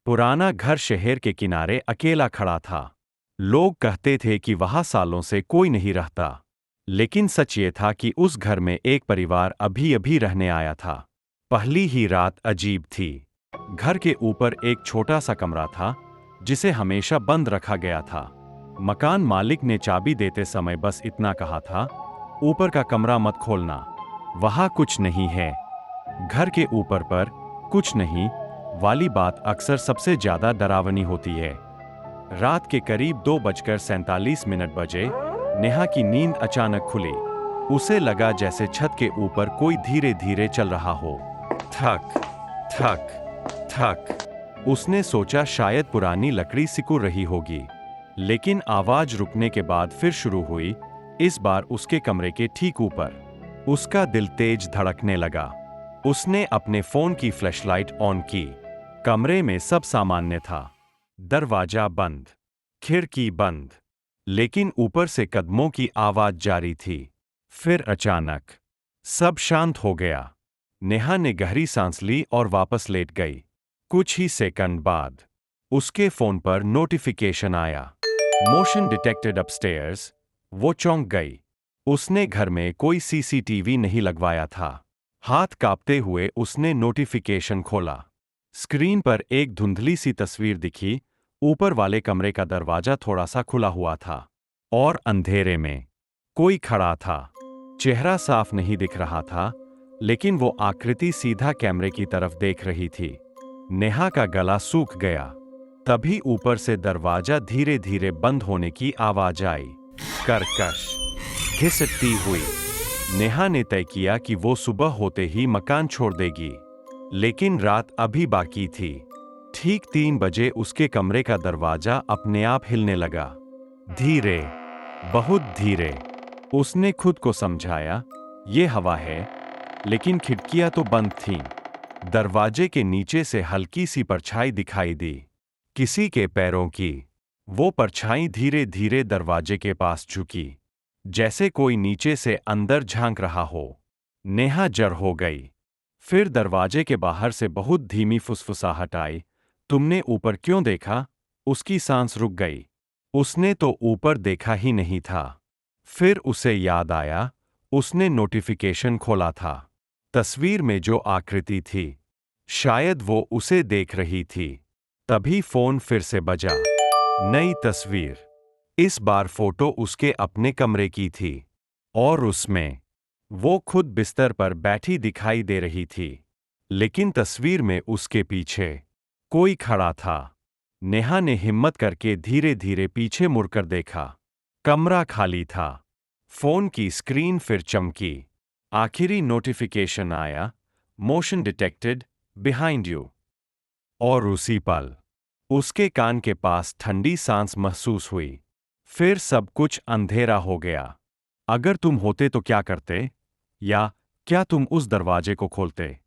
पुराना घर शहर के किनारे अकेला खड़ा था। लोग कहते थे कि वहां सालों से कोई नहीं रहता। लेकिन सच ये था कि उस घर में एक परिवार अभी अभी रहने आया था। पहली ही रात अजीब थी। घर के ऊपर एक छोटा सा कमरा था, जिसे हमेशा बंद रखा गया था। मकान मालिक ने चाबी देते समय बस इतना कहा था, ऊपर का कमरा मत खोलना, वहां कुछ नहीं है। घर के ऊपर पर कुछ नहीं वाली बात अक्सर सबसे ज्यादा डरावनी होती है। रात के करीब 2:47 बजे नेहा की नींद अचानक खुली। उसे लगा जैसे छत के ऊपर कोई धीरे धीरे चल रहा हो। थक थक थक। उसने सोचा शायद पुरानी लकड़ी सिकुड़ रही होगी। लेकिन आवाज रुकने के बाद फिर शुरू हुई, इस बार उसके कमरे के ठीक ऊपर। उसका दिल तेज धड़कने लगा। उसने अपने फोन की फ्लैशलाइट ऑन की। कमरे में सब सामान्य था। दरवाजा बंद, खिड़की बंद, लेकिन ऊपर से कदमों की आवाज जारी थी। फिर अचानक सब शांत हो गया। नेहा ने गहरी सांस ली और वापस लेट गई। कुछ ही सेकंड बाद उसके फोन पर नोटिफिकेशन आया, मोशन डिटेक्टेड अपस्टेयर्स। वो चौंक गई। उसने घर में कोई सीसीटीवी नहीं लगवाया था। हाथ कांपते हुए उसने नोटिफिकेशन खोला। स्क्रीन पर एक धुंधली सी तस्वीर दिखी। ऊपर वाले कमरे का दरवाजा थोड़ा सा खुला हुआ था और अंधेरे में कोई खड़ा था। चेहरा साफ नहीं दिख रहा था, लेकिन वो आकृति सीधा कैमरे की तरफ देख रही थी। नेहा का गला सूख गया। तभी ऊपर से दरवाजा धीरे धीरे बंद होने की आवाज आई, कर्कश, घिसटती हुई। नेहा ने तय किया कि वो सुबह होते ही मकान छोड़ देगी। लेकिन रात अभी बाकी थी। ठीक 3 बजे उसके कमरे का दरवाजा अपने आप हिलने लगा। धीरे, बहुत धीरे। उसने खुद को समझाया, ये हवा है। लेकिन खिड़कियां तो बंद थीं। दरवाजे के नीचे से हल्की सी परछाई दिखाई दी, किसी के पैरों की। वो परछाई धीरे धीरे दरवाजे के पास झुकी, जैसे कोई नीचे से अंदर झांक रहा हो। नेहा जर हो गई। फिर दरवाजे के बाहर से बहुत धीमी फुसफुसाहट आई, तुमने ऊपर क्यों देखा? उसकी सांस रुक गई। उसने तो ऊपर देखा ही नहीं था। फिर उसे याद आया, उसने नोटिफिकेशन खोला था। तस्वीर में जो आकृति थी, शायद वो उसे देख रही थी। तभी फोन फिर से बजा। नई तस्वीर। इस बार फोटो उसके अपने कमरे की थी और उसमें वो खुद बिस्तर पर बैठी दिखाई दे रही थी। लेकिन तस्वीर में उसके पीछे कोई खड़ा था। नेहा ने हिम्मत करके धीरे धीरे पीछे मुड़कर देखा। कमरा खाली था। फोन की स्क्रीन फिर चमकी। आखिरी नोटिफिकेशन आया, मोशन डिटेक्टेड, बिहाइंड यू। और उसी पल उसके कान के पास ठंडी सांस महसूस हुई। फिर सब कुछ अंधेरा हो गया। अगर तुम होते तो क्या करते? या क्या तुम उस दरवाजे को खोलते?